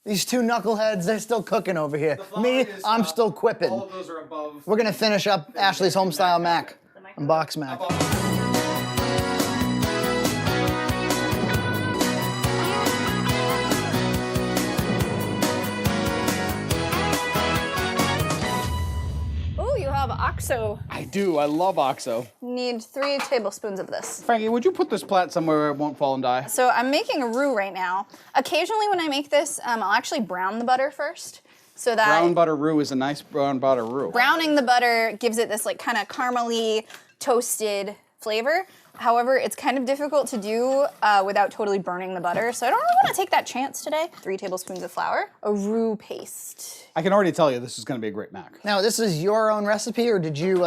These two knuckleheads, they're still cooking over here. Me, I'm still quipping. All of those are above. We're gonna finish up Ashley's homestyle mac on BoxMac. Oxo. I do. I love Oxo. Need 3 tablespoons of this. Frankie, would you put this plat somewhere where it won't fall and die? So I'm making a roux right now. Occasionally when I make this, I'll actually brown the butter first. So that Brown butter roux is a nice brown butter roux. Browning the butter gives it this like kind of caramely, toasted flavor. However, it's kind of difficult to do without totally burning the butter, so I don't really want to take that chance today. 3 tablespoons of flour, a roux paste. I can already tell you this is going to be a great mac. Now, this is your own recipe, or did you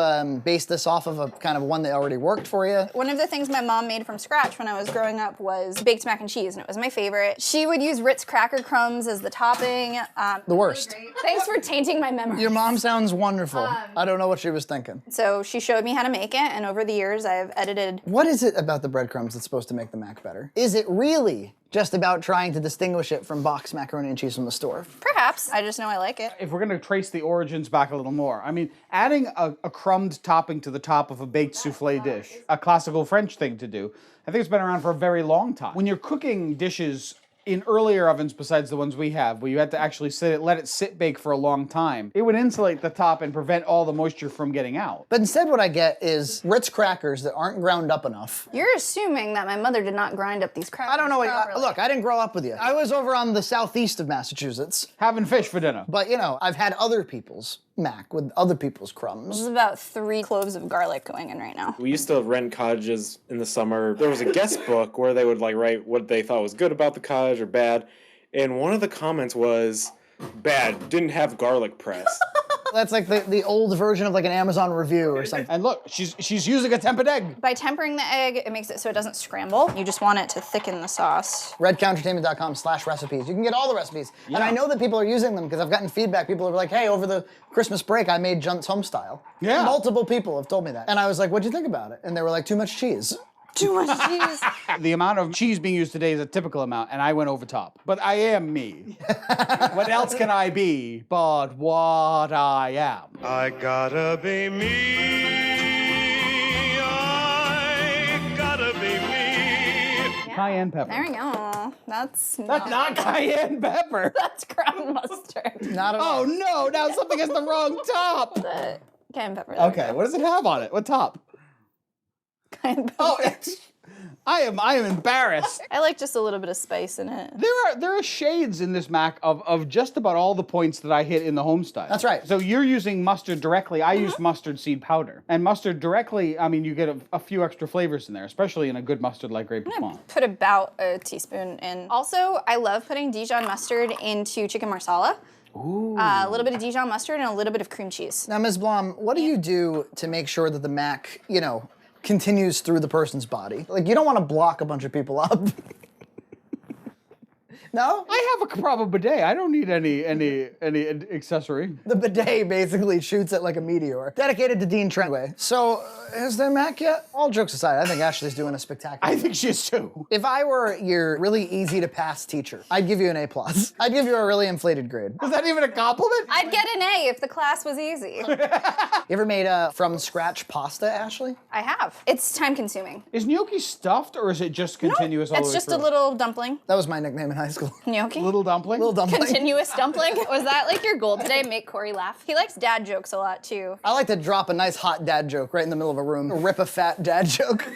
base this off of a kind of one that already worked for you? One of the things my mom made from scratch when I was growing up was baked mac and cheese, and it was my favorite. She would use Ritz cracker crumbs as the topping. The worst. Really Thanks for tainting my memory. Your mom sounds wonderful. I don't know what she was thinking. So she showed me how to make it, and over the years I've edited. What is it about the breadcrumbs that's supposed to make the mac better? Is it really just about trying to distinguish it from boxed macaroni and cheese from the store? Perhaps. I just know I like it. If we're going to trace the origins back a little more, I mean, adding a crumbed topping to the top of a baked souffle dish, a classical French thing to do, I think it's been around for a very long time. When you're cooking dishes in earlier ovens besides the ones we have, where you had to actually let it sit bake for a long time, it would insulate the top and prevent all the moisture from getting out. But instead what I get is Ritz crackers that aren't ground up enough. You're assuming that my mother did not grind up these crackers. I don't know. properly. Look, I didn't grow up with you. I was over on the southeast of Massachusetts. Having fish for dinner. But, you know, I've had other people's mac with other people's crumbs. This is about 3 cloves of garlic going in right now. We used to rent cottages in the summer. There was a guest book where they would like write what they thought was good about the cottage or bad. And one of the comments was, bad, didn't have garlic press. That's like the old version of like an Amazon review or something. And look, she's using a tempered egg. By tempering the egg, it makes it so it doesn't scramble. You just want it to thicken the sauce. redcountertainment.com/recipes. You can get all the recipes. Yeah. And I know that people are using them because I've gotten feedback. People are like, hey, over the Christmas break, I made Junt's Homestyle. Yeah. Multiple people have told me that. And I was like, what'd you think about it? And they were like, too much cheese. Too much cheese. The amount of cheese being used today is a typical amount, and I went over top. But I am me. What else can I be but what I am? I gotta be me. I gotta be me. Cayenne pepper. There we go. That's not cayenne pepper. That's ground mustard. Not at all. Oh no, now something has the wrong top. The cayenne pepper. Okay, what does it have on it? What top? Cayenne pepper. Oh, I am embarrassed. I like just a little bit of spice in it. There are shades in this mac of just about all the points that I hit in the homestyle. That's right. So you're using mustard directly. I use mustard seed powder. And mustard directly, I mean, you get a few extra flavors in there, especially in a good mustard like Great Poupon. Put about a teaspoon in. Also, I love putting Dijon mustard into chicken marsala. Ooh. A little bit of Dijon mustard and a little bit of cream cheese. Now, Ms. Blom, what do you do to make sure that the mac, you know, continues through the person's body? Like, you don't want to block a bunch of people up. No? I have a proper bidet. I don't need any accessory. The bidet basically shoots it like a meteor. Dedicated to Dean Trentway. So, is there mac yet? All jokes aside, I think Ashley's doing a spectacular I think she is too. If I were your really easy to pass teacher, I'd give you an A+. I'd give you a really inflated grade. Is that even a compliment? I'd get an A if the class was easy. You ever made from scratch pasta, Ashley? I have. It's time consuming. Is gnocchi stuffed or is it just continuous all the way It's just through? a little dumpling. That was my nickname in high school. Gnocchi. Little dumpling? Little dumpling. Continuous dumpling. Was that like your goal today? Make Corey laugh. He likes dad jokes a lot too. I like to drop a nice hot dad joke right in the middle of a room. Rip a fat dad joke.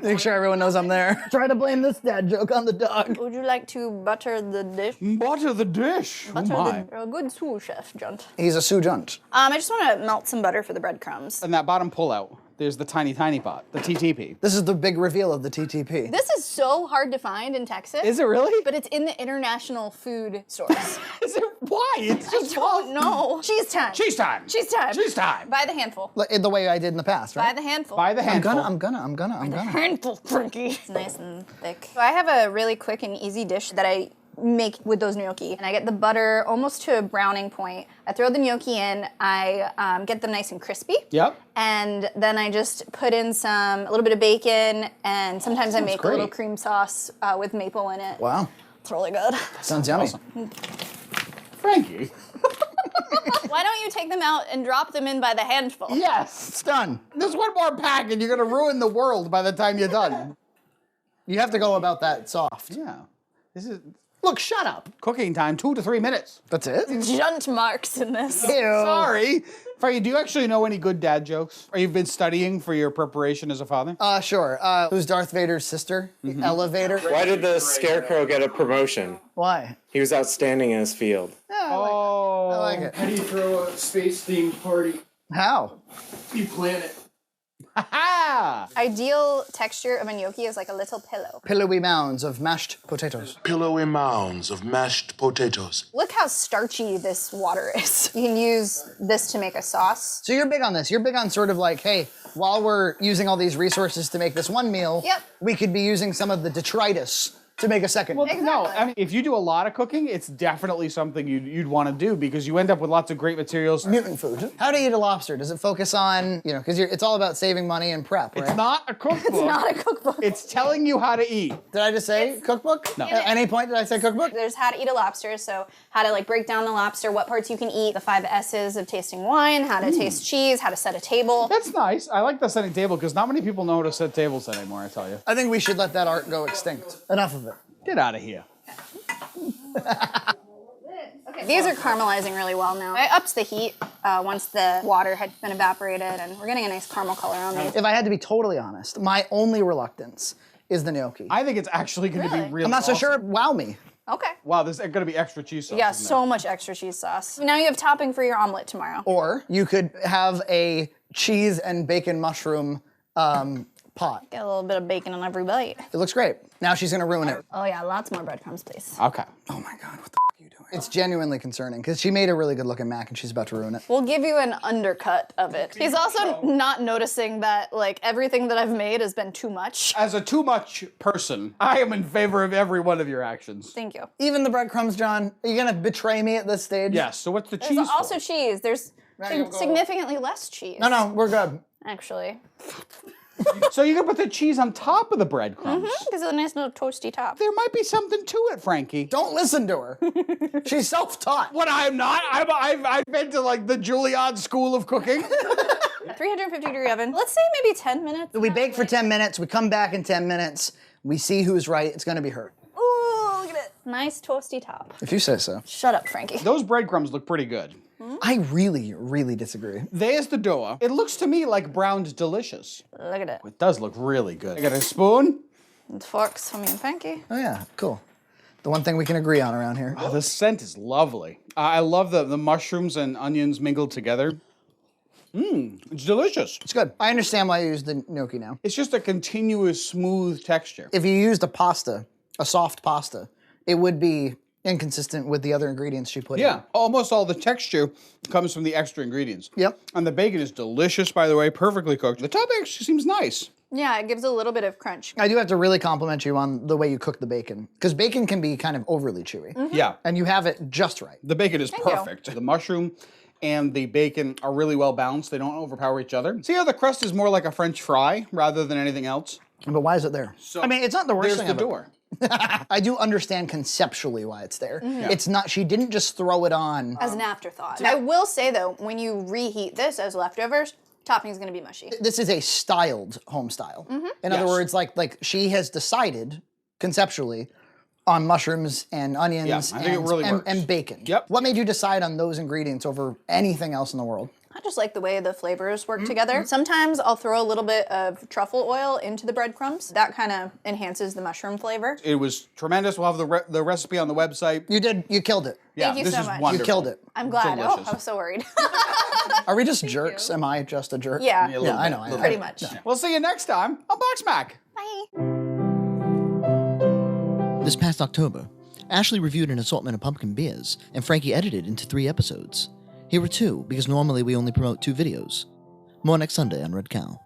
Make sure everyone knows I'm there. Try to blame this dad joke on the dog. Would you like to butter the dish? Butter the dish. Butter Oh my. a good sous chef, Junt. He's a sous junt. I just want to melt some butter for the breadcrumbs. And that bottom pullout, there's the tiny pot, the TTP. This is the big reveal of the TTP. This is so hard to find in Texas. Is it really? But it's in the international food stores. Is it? Why? It's just Don't know. Cheese time. Cheese time. Cheese time. Cheese time. By the handful. Like, the way I did in the past, By right? the handful. By the handful. I'm gonna. handful, Frankie. It's nice and thick. So I have a really quick and easy dish that I make with those gnocchi. And I get the butter almost to a browning point. I throw the gnocchi in. I get them nice and crispy. Yep. And then I just put in a little bit of bacon, and sometimes I make a little great. cream sauce with maple in it. Wow. It's really good. Sounds yummy. Awesome. Frankie. Why don't you take them out and drop them in by the handful? Yes. It's done. There's one more pack and you're gonna ruin the world by the time you're done. You have to go about that soft. Yeah. This is Look, shut up. cooking time, 2 to 3 minutes. That's it? Junt marks in this. Ew. Sorry. Frankie, do you actually know any good dad jokes? Or you've been studying for your preparation as a father? Sure. Who's Darth Vader's sister? The elevator? Why did the Scarecrow get a promotion? Why? He was outstanding in his field. I like it. How do you throw a space-themed party? How? You plan it. Ha! Ideal texture of a gnocchi is like a little pillow. Pillowy mounds of mashed potatoes. Pillowy mounds of mashed potatoes. Look how starchy this water is. You can use this to make a sauce. So you're big on this. You're big on sort of like, hey, while we're using all these resources to make this one meal, Yep. we could be using some of the detritus to make a second. Well, meal. no, I mean, if you do a lot of cooking, it's definitely something you'd want to do because you end up with lots of great materials. Mutant food. How do you eat a lobster? Does it focus on, because it's all about saving money and prep, right? It's not a cookbook. It's not a cookbook. It's telling you how to eat. Did I just say cookbook? No. At any point did I say cookbook? There's how to eat a lobster, so how to like break down the lobster, what parts you can eat, the 5 S's of tasting wine, how to taste cheese, how to set a table. That's nice. I like the setting table because not many people know how to set tables anymore, I tell you. I think we should let that art go extinct. Enough of it. Get out of here. Okay, these are caramelizing really well now. It ups the heat once the water had been evaporated, and we're getting a nice caramel color on these. If I had to be totally honest, my only reluctance is the gnocchi. I think it's actually going to be really I'm not so awesome. sure. Wow me. Okay. Wow, there's going to be extra cheese sauce. Yeah, in there. so much extra cheese sauce. Now you have topping for your omelet tomorrow. Or you could have a cheese and bacon mushroom pot. Get a little bit of bacon on every bite. It looks great. Now she's gonna ruin it. Oh yeah, lots more breadcrumbs, please. Okay. Oh my God, what the f are you doing? It's genuinely concerning because she made a really good looking mac and she's about to ruin it. We'll give you an undercut of it. He's also not noticing that like everything that I've made has been too much. As a too much person, I am in favor of every one of your actions. Thank you. Even the breadcrumbs, John. Are you gonna betray me at this stage? Yes, so what's the cheese There's for? also cheese. There's significantly less cheese. No, we're good. Actually. So you can put the cheese on top of the breadcrumbs. Because it's a nice little toasty top. There might be something to it, Frankie. Don't listen to her. She's self-taught. What I'm not? I've been to like the Juilliard School of Cooking. 350 degree oven. Let's say maybe 10 minutes. We bake for 10 minutes. We come back in 10 minutes. We see who's right. It's gonna be her. Ooh, look at it. Nice toasty top. If you say so. Shut up, Frankie. Those breadcrumbs look pretty good. I really, really disagree. There's the dough. It looks to me like browned delicious. Look at it. It does look really good. I got a spoon. And forks for me and Frankie. Oh yeah, cool. The one thing we can agree on around here. Oh, the scent is lovely. I love the mushrooms and onions mingled together. It's delicious. It's good. I understand why you use the gnocchi now. It's just a continuous smooth texture. If you used a soft pasta, it would be inconsistent with the other ingredients she put in. Yeah, almost all the texture comes from the extra ingredients. Yep. And the bacon is delicious, by the way, perfectly cooked. The top actually seems nice. Yeah, it gives a little bit of crunch. I do have to really compliment you on the way you cook the bacon, because bacon can be kind of overly chewy. Yeah, And you have it just right. the bacon is you. perfect. The mushroom and the bacon are really well balanced. They don't overpower each other. See how the crust is more like a French fry rather than anything else? But why is it there? I mean, it's not the worst There's thing the ever. door. I do understand conceptually why it's there. Mm-hmm. It's not, she didn't just throw it on. As an afterthought. I will say though, when you reheat this as leftovers, topping is going to be mushy. This is a styled home style. Mm-hmm. In other Yes. words, like she has decided conceptually on mushrooms and onions Yeah, I think it really works. and bacon. Yep. What made you decide on those ingredients over anything else in the world? I just like the way the flavors Mm-hmm. work together. Sometimes I'll throw a little bit of truffle oil into the breadcrumbs. That kind of enhances the mushroom flavor. It was tremendous. We'll have the recipe on the website. You killed it. Yeah, Thank you this so is much. You wonderful. killed it. I'm glad. Delicious. Oh, I was so worried. Are we just jerks? Am I just a jerk? Yeah. Yeah, a little I bit, know. little Pretty bit. much. We'll see you next time on BoxMac. Bye. This past October, Ashley reviewed an assortment of pumpkin beers, and Frankie edited into 3 episodes. Here were 2, because normally we only promote 2 videos. More next Sunday on Red Cow.